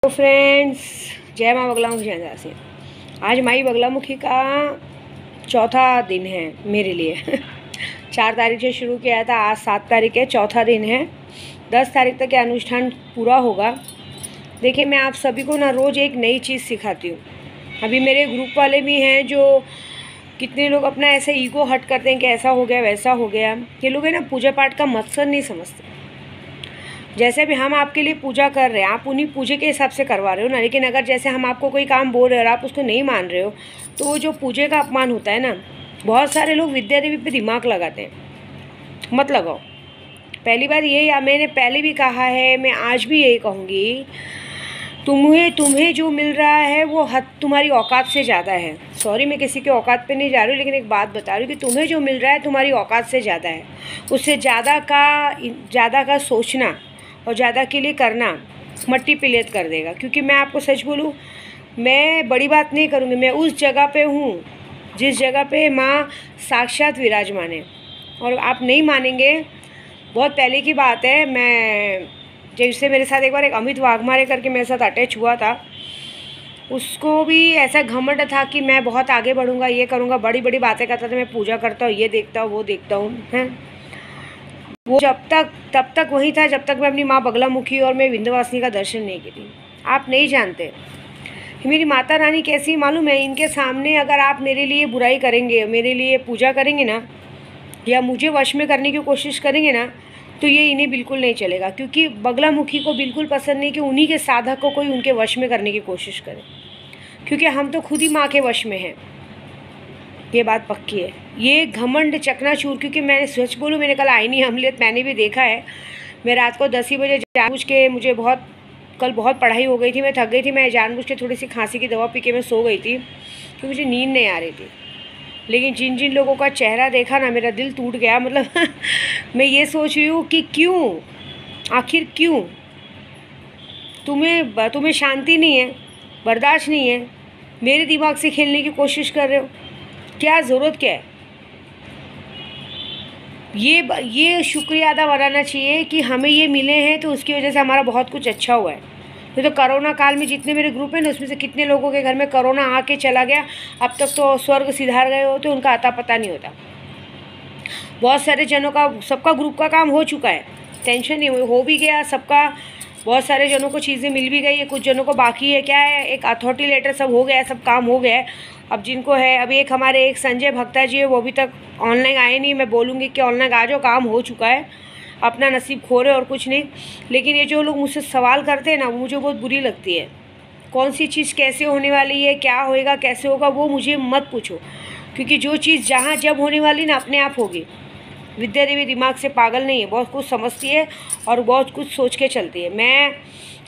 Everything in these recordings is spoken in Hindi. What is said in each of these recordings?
तो फ्रेंड्स, जय माँ बगलामुखी जय से। आज माई बगलामुखी का चौथा दिन है मेरे लिए 4 तारीख से शुरू किया था, आज 7 तारीख है, चौथा दिन है। 10 तारीख तक ये अनुष्ठान पूरा होगा। देखिए, मैं आप सभी को ना रोज़ एक नई चीज़ सिखाती हूँ। अभी मेरे ग्रुप वाले भी हैं जो कितने लोग अपना ऐसे ईगो हट करते हैं कि ऐसा हो गया वैसा हो गया। ये लोग है ना पूजा पाठ का मकसद नहीं समझते। जैसे भी हम आपके लिए पूजा कर रहे हैं, आप उन्हीं पूजे के हिसाब से करवा रहे हो ना। लेकिन अगर जैसे हम आपको कोई काम बोल रहे हो और आप उसको नहीं मान रहे हो, तो वो जो पूजे का अपमान होता है ना, बहुत सारे लोग विद्या देवी पे दिमाग लगाते हैं। मत लगाओ। पहली बार ये, या मैंने पहले भी कहा है, मैं आज भी यही कहूँगी, तुम्हें जो मिल रहा है वो हद तुम्हारी औकात से ज़्यादा है। सॉरी, मैं किसी के औकात पे नहीं जा रही हूँ, लेकिन एक बात बता रही हूँ कि तुम्हें जो मिल रहा है तुम्हारी औकात से ज़्यादा है। उससे ज़्यादा का सोचना और ज़्यादा के लिए करना मट्टी पिलेत कर देगा। क्योंकि मैं आपको सच बोलूँ, मैं बड़ी बात नहीं करूँगी। मैं उस जगह पे हूँ जिस जगह पे माँ साक्षात विराजमान है। और आप नहीं मानेंगे, बहुत पहले की बात है, मैं जैसे मेरे साथ एक बार एक अमित वाघमारे करके मेरे साथ अटैच हुआ था। उसको भी ऐसा घमंड था कि मैं बहुत आगे बढ़ूँगा, ये करूँगा, बड़ी बड़ी बातें करता था। मैं पूजा करता हूँ, ये देखता हूँ, वो देखता हूँ, हैं। वो तब तक वही था जब तक मैं अपनी माँ बगलामुखी और मैं विंध्यवासिनी का दर्शन नहीं की थी। आप नहीं जानते मेरी माता रानी कैसी मालूम है। इनके सामने अगर आप मेरे लिए बुराई करेंगे, मेरे लिए पूजा करेंगे ना, या मुझे वश में करने की कोशिश करेंगे ना, तो ये इन्हें बिल्कुल नहीं चलेगा। क्योंकि बगलामुखी को बिल्कुल पसंद नहीं कि उन्हीं के साधक को कोई उनके वश में करने की कोशिश करे। क्योंकि हम तो खुद ही माँ के वश में हैं, ये बात पक्की है। ये घमंड चकनाचूर, क्योंकि मैंने सच बोलूँ, मैंने कल आईनी हमलियत मैंने भी देखा है। मैं रात को 10 ही बजे जानबूझ के, मुझे कल बहुत पढ़ाई हो गई थी, मैं थक गई थी, मैं जानबूझ के थोड़ी सी खांसी की दवा पी के मैं सो गई थी, क्योंकि मुझे नींद नहीं आ रही थी। लेकिन जिन जिन लोगों का चेहरा देखा ना, मेरा दिल टूट गया। मतलब मैं ये सोच रही हूँ कि क्यों, आखिर क्यों तुम्हें शांति नहीं है, बर्दाश्त नहीं है, मेरे दिमाग से खेलने की कोशिश कर रहे हो। क्या ज़रूरत क्या है? ये शुक्रिया अदा बनाना चाहिए कि हमें ये मिले हैं, तो उसकी वजह से हमारा बहुत कुछ अच्छा हुआ है। तो कोरोना काल में जितने मेरे ग्रुप हैं ना, उसमें से कितने लोगों के घर में कोरोना आके चला गया, अब तक तो स्वर्ग सिधार गए होते, उनका अता पता नहीं होता। बहुत सारे जनों का, सबका ग्रुप का काम हो चुका है, टेंशन नहीं, हो भी गया सबका। बहुत सारे जनों को चीज़ें मिल भी गई है, कुछ जनों को बाकी है। क्या है, एक अथॉरिटी लेटर सब हो गया है, सब काम हो गया है। अब जिनको है, अभी एक संजय भक्ता जी है, वो अभी तक ऑनलाइन आए नहीं। मैं बोलूँगी कि ऑनलाइन आ जाओ, काम हो चुका है, अपना नसीब खो रहे और कुछ नहीं। लेकिन ये जो लोग मुझसे सवाल करते हैं ना, वो मुझे बहुत बुरी लगती है। कौन सी चीज़ कैसे होने वाली है, क्या होएगा, कैसे होगा, वो मुझे मत पूछो। क्योंकि जो चीज़ जहाँ जब होने वाली ना, अपने आप होगी। विद्या देवी दिमाग से पागल नहीं है, बहुत कुछ समझती है और बहुत कुछ सोच के चलती है। मैं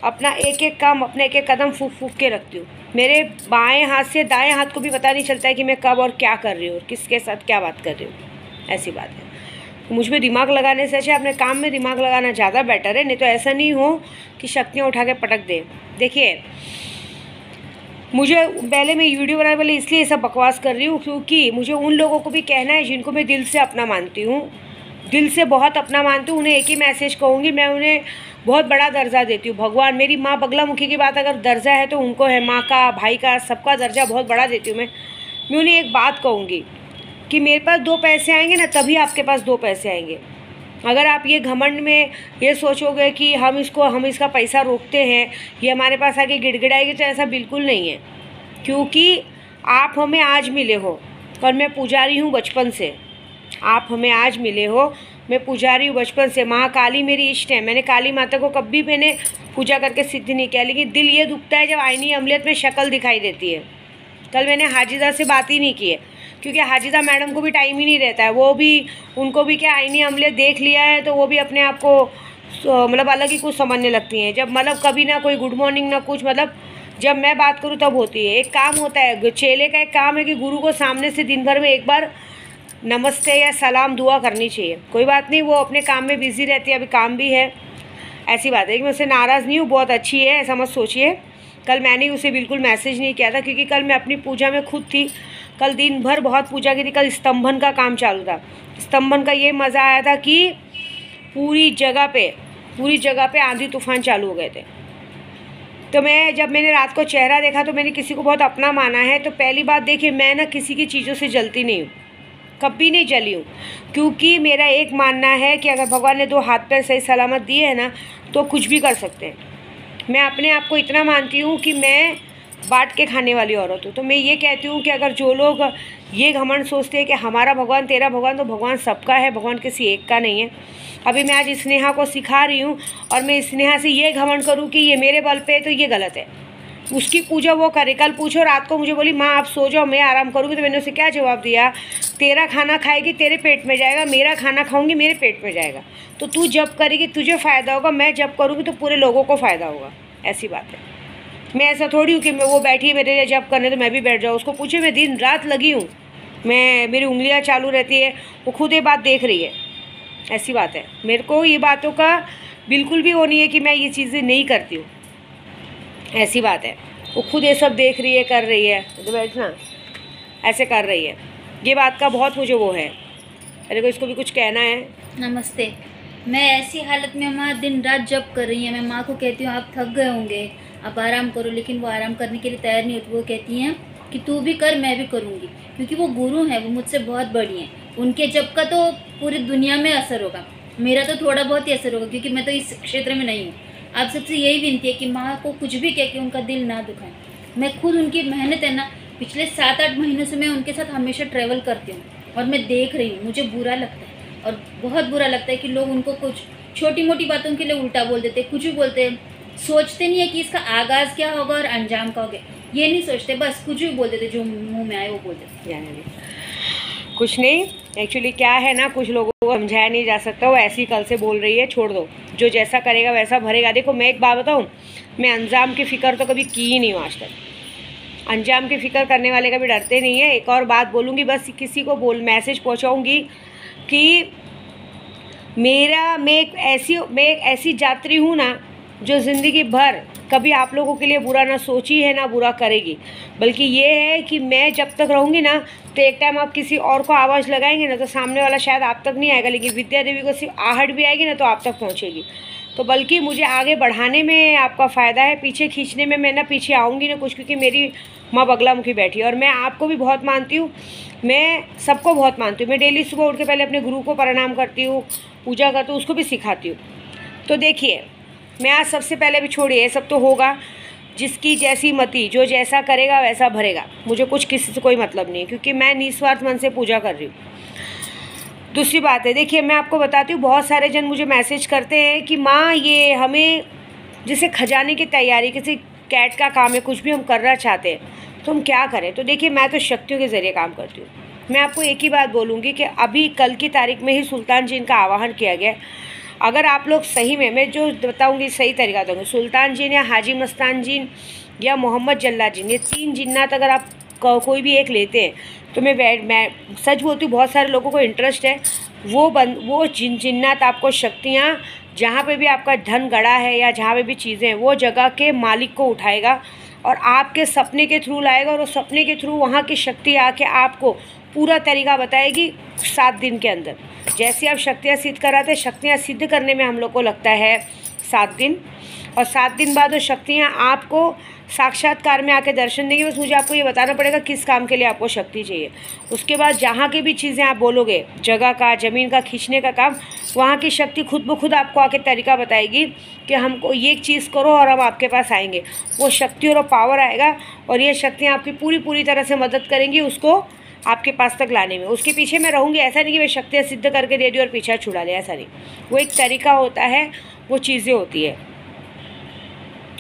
अपना एक एक काम, अपने एक एक कदम फूक फूक के रखती हूँ। मेरे बाएं हाथ से दाएं हाथ को भी पता नहीं चलता है कि मैं कब और क्या कर रही हूँ और किसके साथ क्या बात कर रही हूँ। ऐसी बात है। तो मुझ में दिमाग लगाने से अच्छा अपने काम में दिमाग लगाना ज़्यादा बेटर है। नहीं तो ऐसा नहीं हो कि शक्तियाँ उठा के पटक दे। देखिए, मुझे पहले मैं वीडियो बनाने वाले इसलिए सब बकवास कर रही हूँ, क्योंकि मुझे उन लोगों को भी कहना है जिनको मैं दिल से अपना मानती हूँ, दिल से बहुत अपना मानती हूँ। उन्हें एक ही मैसेज कहूँगी, मैं उन्हें बहुत बड़ा दर्जा देती हूँ। भगवान, मेरी माँ बगलामुखी की बात अगर दर्जा है तो उनको है, माँ का, भाई का, सबका दर्जा बहुत बड़ा देती हूँ मैं उन्हें एक बात कहूँगी कि मेरे पास 2 पैसे आएंगे ना, तभी आपके पास 2 पैसे आएंगे। अगर आप ये घमंड में ये सोचोगे कि हम इसका पैसा रोकते हैं, ये हमारे पास आके गिड़गिड़ाएगी, तो ऐसा बिल्कुल नहीं है। क्योंकि आप हमें आज मिले हो और मैं पुजारी हूँ बचपन से। आप हमें आज मिले हो, मैं पुजारी हूँ बचपन से। माँ काली मेरी इष्ट है। मैंने काली माता को कभी मैंने पूजा करके सिद्ध नहीं किया। लेकिन दिल ये दुखता है जब आईनी अमलियत में शक्ल दिखाई देती है। कल मैंने हाजिदा से बात ही नहीं की है, क्योंकि हाजिदा मैडम को भी टाइम ही नहीं रहता है। वो भी, उनको भी क्या आईनी अमलियत देख लिया है, तो वो भी अपने आप को मतलब अलग ही कुछ समझने लगती हैं। जब मतलब कभी ना कोई गुड मॉर्निंग ना कुछ, मतलब जब मैं बात करूँ तब होती है। एक काम होता है, चेले का एक काम है कि गुरु को सामने से दिन भर में एक बार नमस्ते या सलाम दुआ करनी चाहिए। कोई बात नहीं, वो अपने काम में बिज़ी रहती है, अभी काम भी है, ऐसी बात है। कि मैं उससे नाराज़ नहीं हूँ, बहुत अच्छी है, ऐसा मत सोचिए। कल मैंने उसे बिल्कुल मैसेज नहीं किया था, क्योंकि कल मैं अपनी पूजा में खुद थी। कल दिन भर बहुत पूजा की थी। कल स्तंभन का काम चालू था। स्तंभन का ये मज़ा आया था कि पूरी जगह पे आंधी तूफान चालू हो गए थे। तो मैं जब मैंने रात को चेहरा देखा तो मैंने किसी को बहुत अपना माना है। तो पहली बात देखिए, मैं ना किसी की चीज़ों से जलती नहीं हूँ, कभी नहीं जली हूँ, क्योंकि मेरा एक मानना है कि अगर भगवान ने 2 हाथ पैर सही सलामत दिए हैं ना, तो कुछ भी कर सकते हैं। मैं अपने आप को इतना मानती हूँ कि मैं बांट के खाने वाली औरत हूँ। तो मैं ये कहती हूँ कि अगर जो लोग ये घमंड सोचते हैं कि हमारा भगवान तेरा भगवान, तो भगवान सबका है, भगवान किसी एक का नहीं है। अभी मैं आज स्नेहा को सिखा रही हूँ और मैं स्नेहा से ये घमंड करूँ कि ये मेरे बल पे है, तो ये गलत है। उसकी पूजा वो करे। कल पूछो रात को मुझे बोली माँ आप सो जाओ मैं आराम करूँगी, तो मैंने उसे क्या जवाब दिया, तेरा खाना खाएगी तेरे पेट में जाएगा, मेरा खाना खाऊंगी मेरे पेट में जाएगा। तो तू जब करेगी तुझे फ़ायदा होगा, मैं जब करूँगी तो पूरे लोगों को फ़ायदा होगा। ऐसी बात है। मैं ऐसा थोड़ी हूँ कि मैं वो बैठी है मेरे लिए जब करने तो मैं भी बैठ जाऊँ। उसको पूछे मैं दिन रात लगी हूँ, मेरी उंगलियाँ चालू रहती है, वो खुद ये बात देख रही है। ऐसी बात है। मेरे को ये बातों का बिल्कुल भी वो नहीं है कि मैं ये चीज़ें नहीं करती हूँ, ऐसी बात है। वो खुद ये सब देख रही है, कर रही है, तो बैठना ऐसे कर रही है। ये बात का बहुत मुझे वो है। अरे को इसको भी कुछ कहना है। नमस्ते। मैं ऐसी हालत में माँ दिन रात जप कर रही है। मैं माँ को कहती हूँ आप थक गए होंगे, आप आराम करो, लेकिन वो आराम करने के लिए तैयार नहीं होती। वो कहती हैं कि तू भी कर मैं भी करूँगी, क्योंकि वो गुरु हैं, वो मुझसे बहुत बड़ी हैं। उनके जप का तो पूरी दुनिया में असर होगा, मेरा तो थोड़ा बहुत ही असर होगा, क्योंकि मैं तो इस क्षेत्र में नहीं हूँ। आप सबसे यही विनती है कि माँ को कुछ भी कह के उनका दिल ना दुखाएं। मैं खुद उनकी मेहनत है ना, पिछले 7-8 महीनों से मैं उनके साथ हमेशा ट्रैवल करती हूँ और मैं देख रही हूँ। मुझे बुरा लगता है और बहुत बुरा लगता है कि लोग उनको कुछ छोटी मोटी बातों के लिए उल्टा बोल देते, कुछ भी बोलते हैं, सोचते नहीं है कि इसका आगाज़ क्या होगा और अंजाम क्या होगा। ये नहीं सोचते, बस कुछ भी बोल देते, जो मुँह में आए वो बोल देते। कुछ नहीं, एक्चुअली क्या है ना, कुछ लोगों को समझाया नहीं जा सकता। वो ऐसी कल से बोल रही है, छोड़ दो, जो जैसा करेगा वैसा भरेगा। देखो मैं एक बात बताऊँ, मैं अंजाम की फ़िक्र तो कभी की ही नहीं हूँ आज तक। अंजाम की फ़िक्र करने वाले कभी डरते नहीं है। एक और बात बोलूँगी, बस किसी को मैसेज पहुँचाऊँगी कि मैं एक ऐसी यात्री हूँ ना, जो ज़िंदगी भर कभी आप लोगों के लिए बुरा ना सोची है ना बुरा करेगी। बल्कि ये है कि मैं जब तक रहूँगी ना, तो एक टाइम आप किसी और को आवाज़ लगाएंगे ना, तो सामने वाला शायद आप तक नहीं आएगा, लेकिन विद्या देवी को सिर्फ आहट भी आएगी ना तो आप तक पहुँचेगी। तो बल्कि मुझे आगे बढ़ाने में आपका फ़ायदा है, पीछे खींचने में मैं ना पीछे आऊँगी ना कुछ, क्योंकि मेरी माँ बगलामुखी बैठी है। और मैं आपको भी बहुत मानती हूँ, मैं सबको बहुत मानती हूँ। मैं डेली सुबह उठ के पहले अपने गुरु को प्रणाम करती हूँ, पूजा करती हूँ, उसको भी सिखाती हूँ। तो देखिए, मैं आज सबसे पहले भी छोड़िए, सब तो होगा, जिसकी जैसी मति, जो जैसा करेगा वैसा भरेगा। मुझे कुछ किसी से कोई मतलब नहीं है, क्योंकि मैं निस्वार्थ मन से पूजा कर रही हूँ। दूसरी बात है, देखिए मैं आपको बताती हूँ, बहुत सारे जन मुझे मैसेज करते हैं कि माँ ये हमें जैसे खजाने की तैयारी, किसी कैट का काम है, कुछ भी हम करना चाहते हैं तो हम क्या करें। तो देखिए मैं तो शक्तियों के ज़रिए काम करती हूँ। मैं आपको एक ही बात बोलूँगी कि अभी कल की तारीख में ही सुल्तान जी का आवाहन किया गया। अगर आप लोग सही में, मैं जो बताऊँगी सही तरीका दूँगी, सुल्तान जी या हाजी मस्तान जी या मोहम्मद जल्लाद जी, ये 3 जिन्नात अगर आप कोई भी एक लेते हैं तो मैं सच बोलती हूँ, बहुत सारे लोगों को इंटरेस्ट है। वो जिन्नात आपको शक्तियाँ, जहाँ पे भी आपका धन गड़ा है या जहाँ पे भी चीज़ें हैं, वो जगह के मालिक को उठाएगा और आपके सपने के थ्रू लाएगा, और उस सपने के थ्रू वहाँ की शक्ति आके आपको पूरा तरीका बताएगी 7 दिन के अंदर। जैसे आप शक्तियाँ सिद्ध कराते हैं, शक्तियाँ सिद्ध करने में हम लोग को लगता है 7 दिन, और 7 दिन बाद वो शक्तियाँ आपको साक्षात्कार में आके दर्शन देंगी। बस मुझे आपको ये बताना पड़ेगा किस काम के लिए आपको शक्ति चाहिए। उसके बाद जहाँ की भी चीज़ें आप बोलोगे, जगह का, ज़मीन का, खींचने का काम, वहाँ की शक्ति खुद ब खुद आपको आके तरीका बताएगी कि हमको ये चीज़ करो और हम आपके पास आएंगे। वो शक्ति और वो पावर आएगा, और ये शक्तियाँ आपकी पूरी तरह से मदद करेंगी उसको आपके पास तक लाने में। उसके पीछे मैं रहूँगी, ऐसा नहीं कि मैं शक्तियाँ सिद्ध करके दे दी और पीछा छुड़ा लिया, ऐसा नहीं। वो एक तरीका होता है, वो चीज़ें होती है,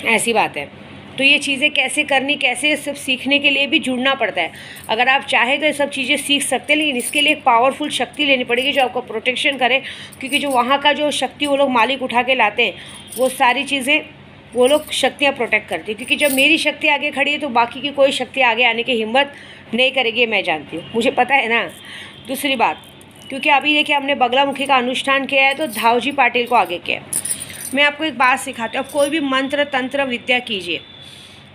ऐसी बात है। तो ये चीज़ें कैसे करनी, कैसे सब सीखने के लिए भी जुड़ना पड़ता है। अगर आप चाहें तो ये सब चीज़ें सीख सकते हैं, लेकिन इसके लिए एक पावरफुल शक्ति लेनी पड़ेगी जो आपको प्रोटेक्शन करे, क्योंकि जो वहाँ का जो शक्ति वो लोग मालिक उठा के लाते हैं, वो सारी चीज़ें वो लोग शक्तियाँ प्रोटेक्ट करती है। क्योंकि जब मेरी शक्ति आगे खड़ी है तो बाकी की कोई शक्ति आगे आने की हिम्मत नहीं करेगी, मैं जानती हूँ, मुझे पता है ना। दूसरी बात, क्योंकि अभी देखिए हमने बगलामुखी का अनुष्ठान किया है तो धावजी पाटिल को आगे किया। मैं आपको एक बात सिखाती हूँ, आप कोई भी मंत्र तंत्र विद्या कीजिए,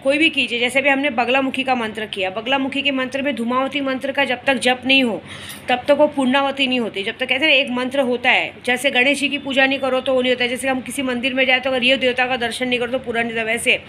कोई भी कीजिए, जैसे भी हमने बगलामुखी का मंत्र किया, बगलामुखी के मंत्र में धूमावती मंत्र का जब तक जप नहीं हो तब तक वो पूर्णावती नहीं होती। जब तक कहते हैं ना एक मंत्र होता है, जैसे गणेश जी की पूजा नहीं करो तो वो नहीं होता है, जैसे हम किसी मंदिर में जाए तो अगर ये देवता का दर्शन नहीं करो तो पूरा नहीं होता, वैसे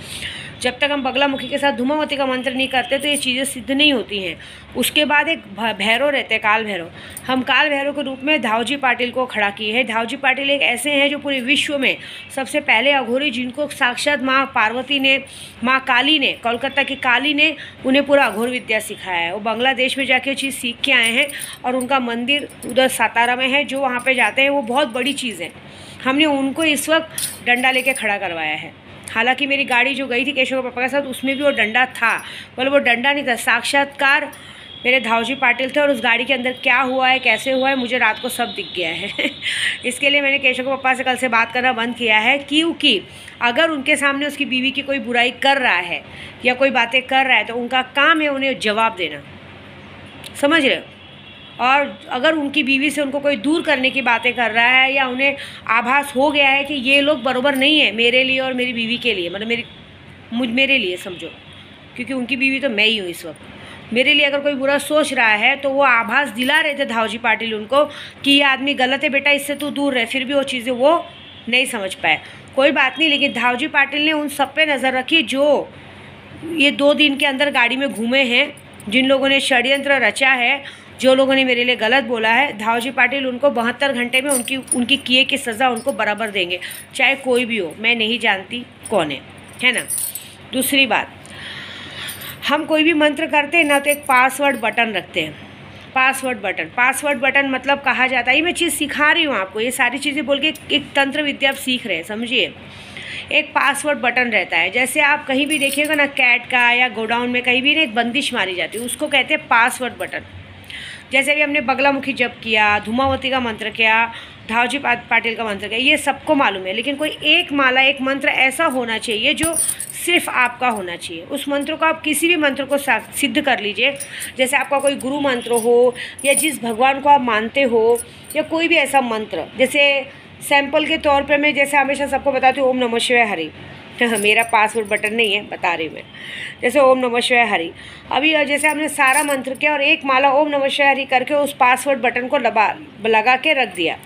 जब तक हम बगलामुखी के साथ धूमावती का मंत्र नहीं करते तो ये चीज़ें सिद्ध नहीं होती हैं। उसके बाद एक भैरव रहते हैं, काल भैरव। हम काल भैरव के रूप में धावजी पाटिल को खड़ा किए हैं। धावजी पाटिल एक ऐसे हैं जो पूरे विश्व में सबसे पहले अघोरी, जिनको साक्षात माँ पार्वती ने, माँ काली ने, कोलकाता की काली ने उन्हें पूरा अघोर विद्या सिखाया है। वो बांग्लादेश में जाके चीज़ सीख के आए हैं और उनका मंदिर उधर सातारा में है, जो वहाँ पे जाते हैं वो बहुत बड़ी चीज़ है। हमने उनको इस वक्त डंडा लेके खड़ा करवाया है। हालांकि मेरी गाड़ी जो गई थी केशव के पापा के साथ उसमें भी वो डंडा था, बोले वो डंडा नहीं था, साक्षात्कार मेरे धावजी पाटिल थे। और उस गाड़ी के अंदर क्या हुआ है, कैसे हुआ है, मुझे रात को सब दिख गया है। इसके लिए मैंने केशव के पापा से कल से बात करना बंद किया है, क्योंकि अगर उनके सामने उसकी बीवी की कोई बुराई कर रहा है या कोई बातें कर रहा है तो उनका काम है उन्हें जवाब देना, समझ रहे हो। और अगर उनकी बीवी से उनको कोई दूर करने की बातें कर रहा है या उन्हें आभास हो गया है कि ये लोग बराबर नहीं है मेरे लिए और मेरी बीवी के लिए, मतलब मेरे लिए समझो, क्योंकि उनकी बीवी तो मैं ही हूँ इस वक्त, मेरे लिए अगर कोई बुरा सोच रहा है तो वो आभास दिला रहे थे धावजी पाटिल उनको कि ये आदमी गलत है बेटा, इससे तू दूर रहे, फिर भी वो चीज़ें वो नहीं समझ पाए। कोई बात नहीं, लेकिन धावजी पाटिल ने उन सब पे नज़र रखी जो ये 2 दिन के अंदर गाड़ी में घूमे हैं, जिन लोगों ने षड्यंत्र रचा है, जो लोगों ने मेरे लिए गलत बोला है। धावजी पाटिल उनको 72 घंटे में उनकी किए की सज़ा उनको बराबर देंगे, चाहे कोई भी हो। मैं नहीं जानती कौन है ना। दूसरी बात, हम कोई भी मंत्र करते हैं ना तो एक पासवर्ड बटन रखते हैं। पासवर्ड बटन मतलब कहा जाता है, ये मैं चीज़ सिखा रही हूँ आपको, ये सारी चीज़ें बोल के एक तंत्र विद्या आप सीख रहे हैं, समझिए। एक पासवर्ड बटन रहता है, जैसे आप कहीं भी देखिएगा ना कैट का या गोडाउन में कहीं भी ना एक बंदिश मारी जाती है, उसको कहते हैं पासवर्ड बटन। जैसे भी हमने बगलामुखी जप किया, धूमावती का मंत्र किया, धावजी पाटिल का मंत्र किया, ये सबको मालूम है। लेकिन कोई एक माला, एक मंत्र ऐसा होना चाहिए जो सिर्फ आपका होना चाहिए। उस मंत्र को आप किसी भी मंत्र को सिद्ध कर लीजिए, जैसे आपका कोई गुरु मंत्र हो या जिस भगवान को आप मानते हो, या कोई भी ऐसा मंत्र। जैसे सैंपल के तौर पे मैं जैसे हमेशा सबको बताती हूँ ओम नमः शिवाय हरि, मेरा पासवर्ड बटन नहीं है, बता रही मैं। जैसे ओम नमः शिवाय हरि, अभी जैसे हमने सारा मंत्र किया और एक माला ओम नमः शिवाय हरि करके उस पासवर्ड बटन को लगा के रख दिया।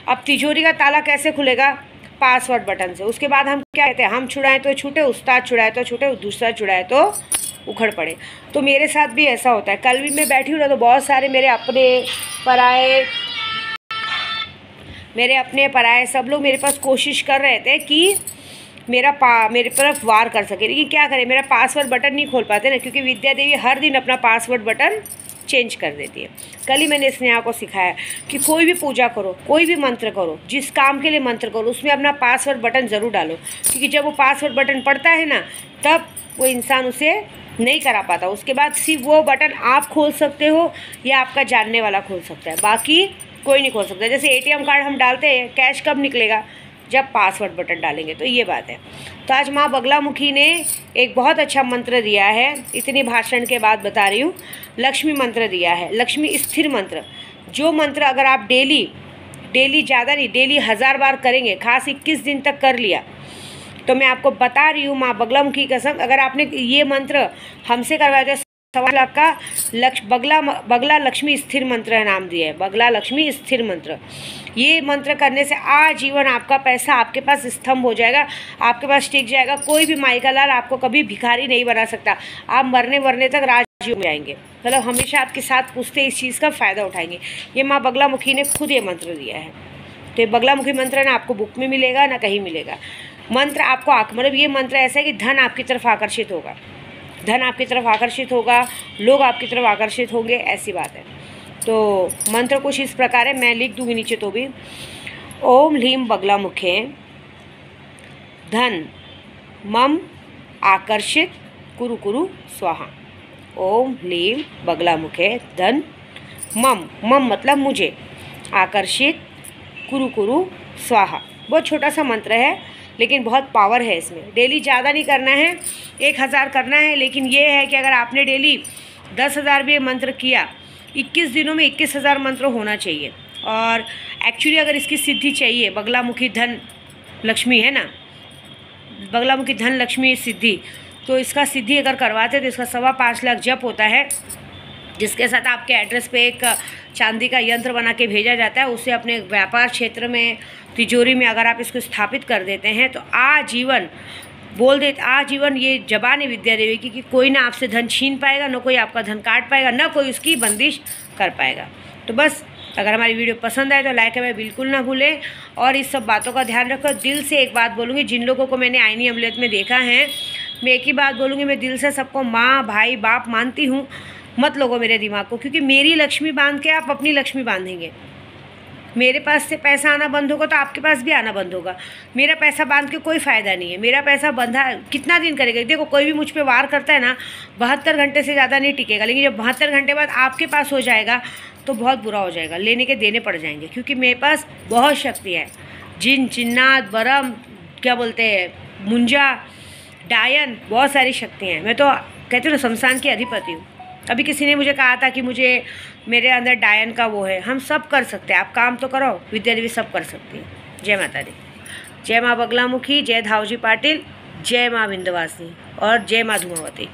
अब तिजोरी का ताला कैसे खुलेगा? पासवर्ड बटन से। उसके बाद हम क्या कहते हैं, हम छुड़ाएं तो छूटे, उस्ताद छुड़ाए तो छूटे, दूसरा छुड़ाए तो उखड़ पड़े। तो मेरे साथ भी ऐसा होता है। कल भी मैं बैठी हूँ ना तो बहुत सारे मेरे अपने पराए सब लोग मेरे पास कोशिश कर रहे थे कि मेरे तरफ वार कर सके, लेकिन क्या करें, मेरा पासवर्ड बटन नहीं खोल पाते ना, क्योंकि विद्या देवी हर दिन अपना पासवर्ड बटन चेंज कर देती है। कल ही मैंने स्नेहा को सिखाया कि कोई भी पूजा करो, कोई भी मंत्र करो, जिस काम के लिए मंत्र करो, उसमें अपना पासवर्ड बटन ज़रूर डालो, क्योंकि जब वो पासवर्ड बटन पड़ता है ना तब वो इंसान उसे नहीं करा पाता। उसके बाद सिर्फ वो बटन आप खोल सकते हो या आपका जानने वाला खोल सकता है, बाकी कोई नहीं खोल सकता। जैसे ATM कार्ड हम डालते हैं, कैश कब निकलेगा? जब पासवर्ड बटन डालेंगे। तो ये बात है। तो आज माँ बगलामुखी ने एक बहुत अच्छा मंत्र दिया है, इतनी भाषण के बाद बता रही हूँ। लक्ष्मी मंत्र दिया है, लक्ष्मी स्थिर मंत्र। जो मंत्र अगर आप डेली ज़्यादा नहीं, डेली 1000 बार करेंगे, खास 21 दिन तक कर लिया, तो मैं आपको बता रही हूँ माँ बगलामुखी की कसम, अगर आपने ये मंत्र हमसे करवाया तो 1.25 लाख का बगला लक्ष्मी स्थिर मंत्र नाम दिया है, बगला लक्ष्मी स्थिर मंत्र। ये मंत्र करने से आजीवन आपका पैसा आपके पास स्तंभ हो जाएगा, आपके पास टिक जाएगा। कोई भी माई का लाल आपको कभी भिखारी नहीं बना सकता। आप मरने तक राजयोग में आएंगे, मतलब हमेशा आपके साथ पूछते इस चीज़ का फ़ायदा उठाएंगे। ये माँ बगलामुखी ने खुद ये मंत्र दिया है। तो ये बगलामुखी मंत्र ना आपको बुक में मिलेगा ना कहीं मिलेगा। मंत्र आपको मतलब ये मंत्र ऐसा है कि धन आपकी तरफ आकर्षित होगा, धन आपकी तरफ आकर्षित होगा, लोग आपकी तरफ आकर्षित होंगे, ऐसी बात है। तो मंत्र कुछ इस प्रकार है, मैं लिख दूंगी नीचे तो भी। ओम ह्लीम बगलामुखे धन मम आकर्षित कुरु कुरु स्वाहा। ओम ह्लीम बगलामुखे धन मम मतलब मुझे, आकर्षित कुरु कुरु स्वाहा। बहुत छोटा सा मंत्र है लेकिन बहुत पावर है इसमें। डेली ज़्यादा नहीं करना है, 1000 करना है, लेकिन ये है कि अगर आपने डेली 10,000 भी मंत्र किया, 21 दिनों में 21,000 मंत्र होना चाहिए। और एक्चुअली अगर इसकी सिद्धि चाहिए, बगलामुखी धन लक्ष्मी है ना, बगलामुखी धन लक्ष्मी सिद्धि, तो इसका सिद्धि अगर करवाते तो इसका 5.25 लाख जप होता है, जिसके साथ आपके एड्रेस पे एक चांदी का यंत्र बना के भेजा जाता है। उसे अपने व्यापार क्षेत्र में, तिजोरी में अगर आप इसको स्थापित कर देते हैं तो आजीवन आजीवन ये जबान है विद्या देवी की कि कोई ना आपसे धन छीन पाएगा, ना कोई आपका धन काट पाएगा, ना कोई उसकी बंदिश कर पाएगा। तो बस अगर हमारी वीडियो पसंद आए तो लाइक करना बिल्कुल ना भूलें और इस सब बातों का ध्यान रखो। दिल से एक बात बोलूँगी, जिन लोगों को मैंने आईनी अमलियत में देखा है, मैं एक ही बात बोलूँगी, मैं दिल से सबको माँ भाई बाप मानती हूँ। मत लोगो मेरे दिमाग को, क्योंकि मेरी लक्ष्मी बांध के आप अपनी लक्ष्मी बांधेंगे। मेरे पास से पैसा आना बंद होगा तो आपके पास भी आना बंद होगा। मेरा पैसा बांध के कोई फ़ायदा नहीं है। मेरा पैसा बंधा कितना दिन करेगा? देखो, कोई भी मुझ पे वार करता है ना, 72 घंटे से ज़्यादा नहीं टिकेगा, लेकिन जब 72 घंटे बाद आपके पास हो जाएगा तो बहुत बुरा हो जाएगा, लेने के देने पड़ जाएंगे। क्योंकि मेरे पास बहुत शक्ति है, जिन जिन्नात बरम क्या बोलते हैं, मुंजा डायन, बहुत सारी शक्तियाँ हैं। मैं तो कहती हूँ ना, शमशान की अधिपति हूँ। अभी किसी ने मुझे कहा था कि मुझे मेरे अंदर डायन का वो है। हम सब कर सकते हैं, आप काम तो करो, विद्या देवी सब कर सकती है। जय माता दी, जय माँ बगलामुखी, जय धावजी पाटिल, जय माँ विंध्यवासिनी और जय माँ धूमावती।